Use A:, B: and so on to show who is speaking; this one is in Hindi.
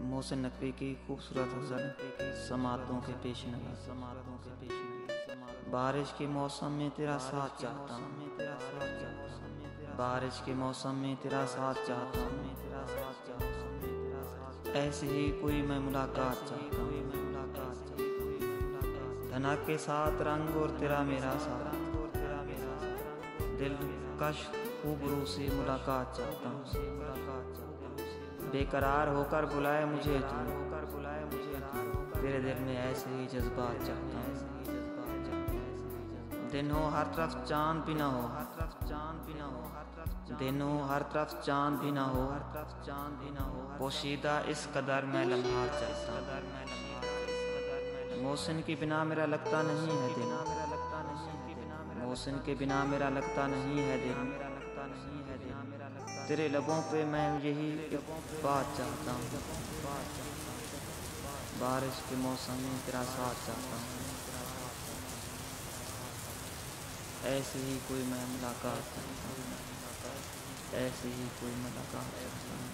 A: मोहसिन नकवी की खूबसूरत गज़ल समातों के पेश नज़र। बारिश के मौसम में तेरा साथ चाहता हूँ, बारिश के मौसम में तेरा साथ चाहता हूँ, ऐसे ही कोई मैं मुलाकात चाहता हूँ। धनक के साथ रंग और तेरा मेरा साथ, दिल कश रूबरू से मुलाकात चाहता हूँ। बेकरार होकर बुलाए मुझे तू, तेरे दिल में ऐसे ही जज्बात चाहता हूँ। दिन हो हर तरफ चांद भी ना हो, दिन हो हर तरफ चांद भी ना हो, पोशीदा इस कदर मैं लम्हात चाहता हूँ। मोहसिन के बिना मेरा लगता नहीं है दिन, मोहसिन के बिना मेरा लगता नहीं है दिन। तेरे लबों पे मैं यही एक बात चाहता हूँ, बारिश के मौसम में तेरा साथ चाहता हूँ। ऐसे ही कोई मैं मुलाकात चाहता हूँ, ऐसे ही कोई मुलाकात चाहता हूँ।